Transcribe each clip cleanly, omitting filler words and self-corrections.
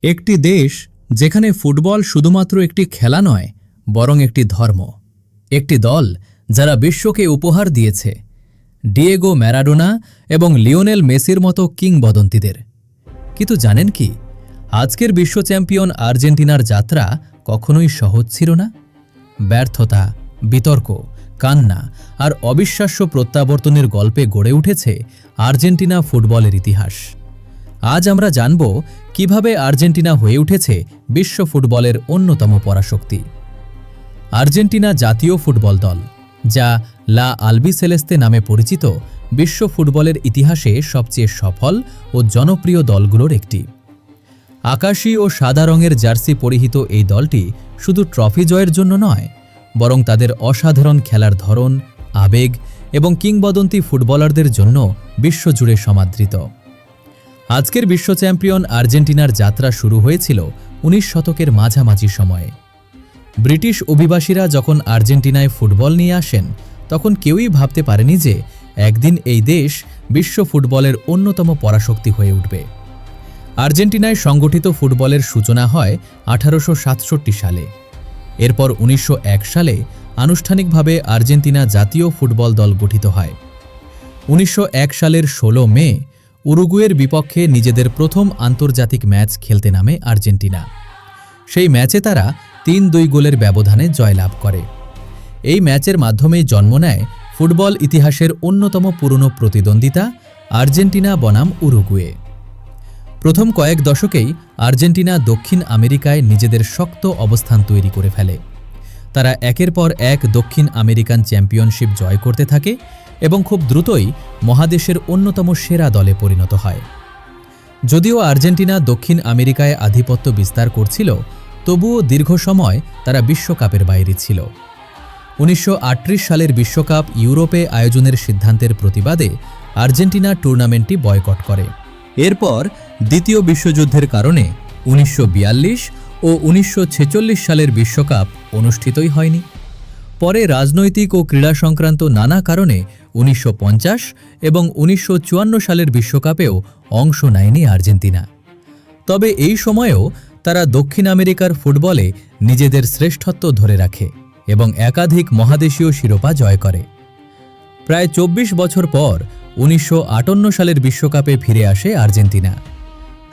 একটি দেশ যেখানে ফুটবল শুধুমাত্র একটি খেলা নয়, বরং একটি ধর্ম। একটি দল যারা বিশ্বকে উপহার দিয়েছে ডিয়েগো ম্যারাডোনা এবং লিওনেল মেসির মতো কিংবদন্তিদের। কিন্তু জানেন কি, আজকের বিশ্ব চ্যাম্পিয়ন আর্জেন্টিনার যাত্রা কখনোই সহজ ছিল না। ব্যর্থতা, বিতর্ক, কান্না আর অবিশ্বাস্য প্রত্যাবর্তনের গল্পে গড়ে উঠেছে আর্জেন্টিনা ফুটবলের ইতিহাস। আজ আমরা জানব কিভাবে আর্জেন্টিনা হয়ে উঠেছে বিশ্ব ফুটবলের অন্যতম পরাশক্তি। আর্জেন্টিনা জাতীয় ফুটবল দল, যা লা আলবিসেলেস্তে নামে পরিচিত, বিশ্ব ফুটবলের ইতিহাসে সবচেয়ে সফল ও জনপ্রিয় দলগুলোর একটি। আকাশী ও সাদা রঙের জার্সি পরিহিত এই দলটি শুধু ট্রফি জয়ের জন্য নয়, বরং তাদের অসাধারণ খেলার ধরন, আবেগ এবং কিংবদন্তি ফুটবলারদের জন্য বিশ্বজুড়ে সমাদৃত। আজকের বিশ্ব চ্যাম্পিয়ন আর্জেন্টিনার যাত্রা শুরু হয়েছিল 19 শতকের মাঝামাঝি সময়ে। ব্রিটিশ অভিবাসীরা যখন আর্জেন্টিনায় ফুটবল নিয়ে আসেন, তখন কেউই ভাবতে পারেনি যে একদিন এই দেশ বিশ্ব ফুটবলের অন্যতম পরাশক্তি হয়ে উঠবে। আর্জেন্টিনায় সংগঠিত ফুটবলের সূচনা হয় 1867 সালে। এরপর 1901 সালে আনুষ্ঠানিকভাবে আর্জেন্টিনা জাতীয় ফুটবল দল গঠিত হয়। 1901 সালের 16 মে উরুগুয়ের বিপক্ষে নিজেদের প্রথম আন্তর্জাতিক ম্যাচ খেলতে নামে আর্জেন্টিনা। সেই ম্যাচে তারা 3-2 গোলের ব্যবধানে জয়লাভ করে। এই ম্যাচের মাধ্যমেই জন্ম নেয় ফুটবল ইতিহাসের অন্যতম পুরনো প্রতিদ্বন্দ্বিতা, আর্জেন্টিনা বনাম উরুগুয়ে। প্রথম কয়েক দশকেই আর্জেন্টিনা দক্ষিণ আমেরিকায় নিজেদের শক্ত অবস্থান তৈরি করে ফেলে। তারা একের পর এক দক্ষিণ আমেরিকান চ্যাম্পিয়নশিপ জয় করতে থাকে এবং খুব দ্রুতই মহাদেশের অন্যতম সেরা দলে পরিণত হয়। যদিও আর্জেন্টিনা দক্ষিণ আমেরিকায় আধিপত্য বিস্তার করছিল, তবুও দীর্ঘ সময় তারা বিশ্বকাপের বাইরে ছিল। 1938 সালের বিশ্বকাপ ইউরোপে আয়োজনের সিদ্ধান্তের প্রতিবাদে আর্জেন্টিনা টুর্নামেন্টটি বয়কট করে। এরপর দ্বিতীয় বিশ্বযুদ্ধের কারণে 1942 ও 1946 সালের বিশ্বকাপ অনুষ্ঠিতই হয়নি। পরে রাজনৈতিক ও ক্রীড়া সংক্রান্ত নানা কারণে 1950 এবং 1954 সালের বিশ্বকাপেও অংশ নেয়নি আর্জেন্টিনা। তবে এই সময়েও তারা দক্ষিণ আমেরিকার ফুটবলে নিজেদের শ্রেষ্ঠত্ব ধরে রাখে এবং একাধিক মহাদেশীয় শিরোপা জয় করে। প্রায় 24 বছর পর 1958 সালের বিশ্বকাপে ফিরে আসে আর্জেন্টিনা।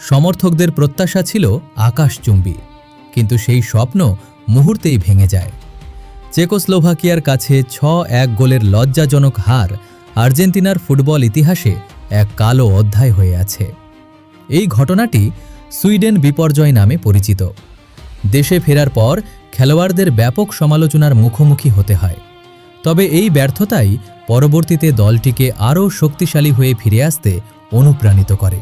সমর্থকদের প্রত্যাশা ছিল আকাশচুম্বী, কিন্তু সেই স্বপ্ন মুহূর্তেই ভেঙে যায়। চেকোস্লোভাকিয়ার কাছে 6-1 গোলের লজ্জাজনক হার আর্জেন্টিনার ফুটবল ইতিহাসে এক কালো অধ্যায় হয়ে আছে। এই ঘটনাটি সুইডেন বিপর্যয় নামে পরিচিত। দেশে ফেরার পর খেলোয়াড়দের ব্যাপক সমালোচনার মুখোমুখি হতে হয়। তবে এই ব্যর্থতাই পরবর্তীতে দলটিকে আরও শক্তিশালী হয়ে ফিরে আসতে অনুপ্রাণিত করে।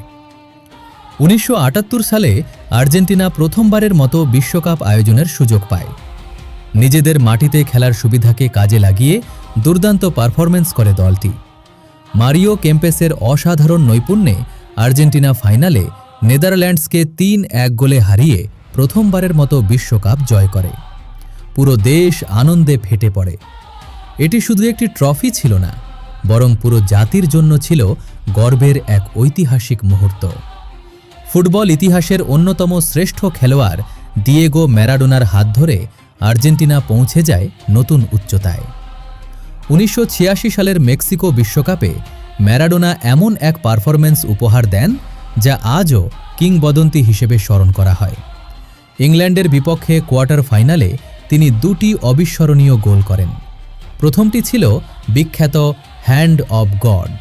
1978 সালে আর্জেন্টিনা প্রথমবারের মতো বিশ্বকাপ আয়োজনের সুযোগ পায়। নিজেদের মাটিতে খেলার সুবিধাকে কাজে লাগিয়ে দুর্দান্ত পারফরম্যান্স করে দলটি। মারিও কেম্পেসের অসাধারণ নৈপুণ্যে আর্জেন্টিনা ফাইনালে নেদারল্যান্ডসকে 3-1 গোলে হারিয়ে প্রথমবারের মতো বিশ্বকাপ জয় করে। পুরো দেশ আনন্দে ফেটে পড়ে। এটি শুধু একটি ট্রফি ছিল না, বরং পুরো জাতির জন্য ছিল গর্বের এক ঐতিহাসিক মুহূর্ত। ফুটবল ইতিহাসের অন্যতম শ্রেষ্ঠ খেলোয়াড় ডিয়েগো ম্যারাডোনার হাত ধরে আর্জেন্টিনা পৌঁছে যায় নতুন উচ্চতায়। 1986 সালের মেক্সিকো বিশ্বকাপে ম্যারাডোনা এমন এক পারফরম্যান্স উপহার দেন যা আজও কিংবদন্তি হিসেবে স্মরণ করা হয়। ইংল্যান্ডের বিপক্ষে কোয়ার্টার ফাইনালে তিনি 2টি অবিস্মরণীয় গোল করেন। প্রথমটি ছিল বিখ্যাত হ্যান্ড অব গড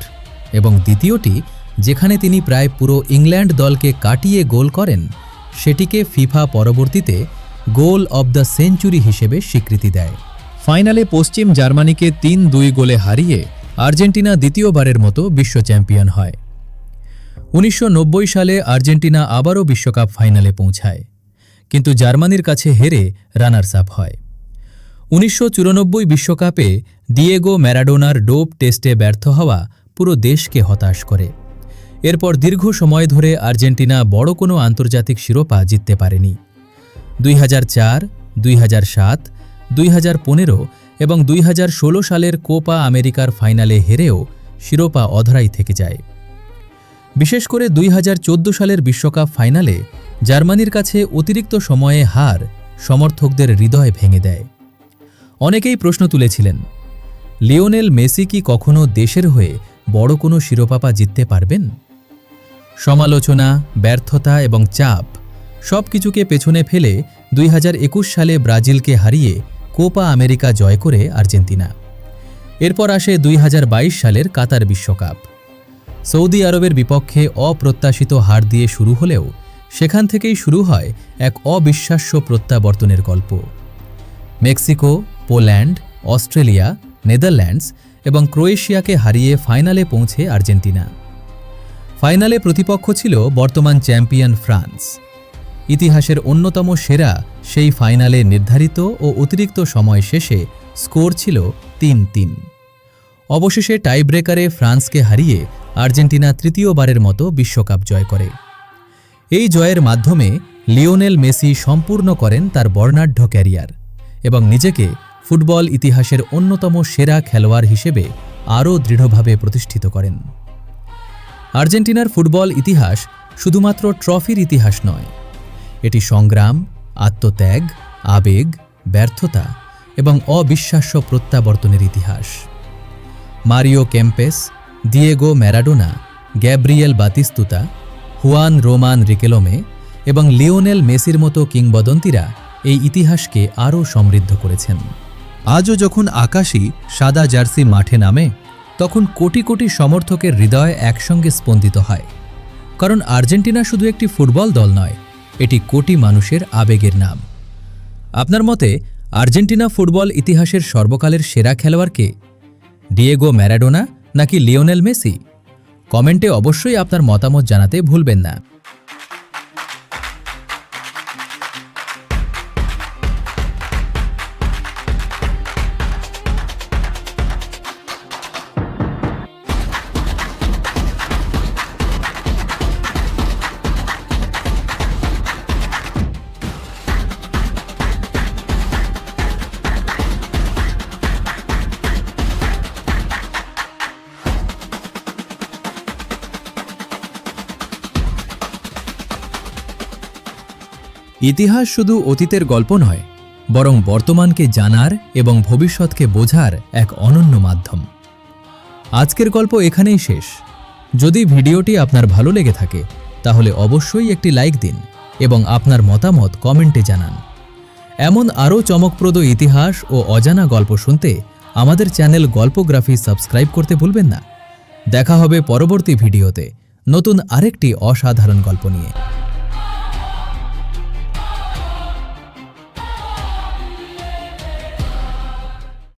এবং দ্বিতীয়টি, যেখানে তিনি প্রায় পুরো ইংল্যান্ড দলকে কাটিয়ে গোল করেন, সেটিকে ফিফা পরবর্তীতে গোল অব দ্য সেঞ্চুরি হিসেবে স্বীকৃতি দেয়। ফাইনালে পশ্চিম জার্মানিকে 3-2 গোলে হারিয়ে আর্জেন্টিনা দ্বিতীয়বারের মতো বিশ্ব চ্যাম্পিয়ন হয়। 1990 সালে আর্জেন্টিনা আবারও বিশ্বকাপ ফাইনালে পৌঁছায়, কিন্তু জার্মানির কাছে হেরে রানার্স আপ হয়। 1994 বিশ্বকাপে ডিয়েগো ম্যারাডোনার ডোপ টেস্টে ব্যর্থ হওয়া পুরো দেশকে হতাশ করে। এরপর দীর্ঘ সময় ধরে আর্জেন্টিনা বড় কোনো আন্তর্জাতিক শিরোপা জিততে পারেনি। 2004, 2007, 2015 এবং 2016 সালের কোপা আমেরিকার ফাইনালে হেরেও শিরোপা অধরাই থেকে যায়। বিশেষ করে 2014 সালের বিশ্বকাপ ফাইনালে জার্মানির কাছে অতিরিক্ত সময়ে হার সমর্থকদের হৃদয় ভেঙে দেয়। অনেকেই প্রশ্ন তুলেছিলেন, লিওনেল মেসি কি কখনো দেশের হয়ে বড় কোনো শিরোপা জিততে পারবেন? সমালোচনা, ব্যর্থতা এবং চাপ সবকিছুকে পেছনে ফেলে 2021 সালে ব্রাজিলকে হারিয়ে কোপা আমেরিকা জয় করে আর্জেন্টিনা। এরপর আসে 2022 সালের কাতার বিশ্বকাপ। সৌদি আরবের বিপক্ষে অপ্রত্যাশিত হার দিয়ে শুরু হলেও সেখান থেকেই শুরু হয় এক অবিশ্বাস্য প্রত্যাবর্তনের গল্প। মেক্সিকো, পোল্যান্ড, অস্ট্রেলিয়া, নেদারল্যান্ডস এবং ক্রোয়েশিয়াকে হারিয়ে ফাইনালে পৌঁছে আর্জেন্টিনা। ফাইনালে প্রতিপক্ষ ছিল বর্তমান চ্যাম্পিয়ন ফ্রান্স। ইতিহাসের অন্যতম সেরা সেই ফাইনালে নির্ধারিত ও অতিরিক্ত সময় শেষে স্কোর ছিল 3-3। অবশেষে টাইব্রেকারে ফ্রান্সকে হারিয়ে আর্জেন্টিনা তৃতীয়বারের মতো বিশ্বকাপ জয় করে। এই জয়ের মাধ্যমে লিওনেল মেসি সম্পূর্ণ করেন তার বর্ণাঢ্য ক্যারিয়ার এবং নিজেকে ফুটবল ইতিহাসের অন্যতম সেরা খেলোয়াড় হিসেবে আরও দৃঢ়ভাবে প্রতিষ্ঠিত করেন। আর্জেন্টিনার ফুটবল ইতিহাস শুধুমাত্র ট্রফির ইতিহাস নয়, এটি সংগ্রাম, আত্মত্যাগ, আবেগ, ব্যর্থতা এবং অবিশ্বাস্য প্রত্যাবর্তনের ইতিহাস। Mario Kempes, Diego Maradona, Gabriel Batistuta, Juan Roman Riquelme এবং লিওনেল মেসির মতো কিংবদন্তিরা এই ইতিহাসকে আরও সমৃদ্ধ করেছেন। আজও যখন আকাশী সাদা জার্সি মাঠে নামে, তখন কোটি কোটি সমর্থকের হৃদয় একসঙ্গে স্পন্দিত হয়। কারণ আর্জেন্টিনা শুধু একটি ফুটবল দল নয়, এটি কোটি মানুষের আবেগের নাম। আপনার মতে আর্জেন্টিনা ফুটবল ইতিহাসের সর্বকালের সেরা খেলোয়াড় কে? ডিয়েগো ম্যারাডোনা নাকি লিওনেল মেসি? কমেন্টে অবশ্যই আপনার মতামত জানাতে ভুলবেন না। ইতিহাস শুধু অতীতের গল্প নয়, বরং বর্তমানকে জানার এবং ভবিষ্যৎকে বোঝার এক অনন্য মাধ্যম। আজকের গল্প এখানেই শেষ। যদি ভিডিওটি আপনার ভালো লেগে থাকে তাহলে অবশ্যই একটি লাইক দিন এবং আপনার মতামত কমেন্টে জানান। এমন আরও চমকপ্রদ ইতিহাস ও অজানা গল্প শুনতে আমাদের চ্যানেল গল্পগ্রাফি সাবস্ক্রাইব করতে ভুলবেন না। দেখা হবে পরবর্তী ভিডিওতে নতুন আরেকটি অসাধারণ গল্প নিয়ে।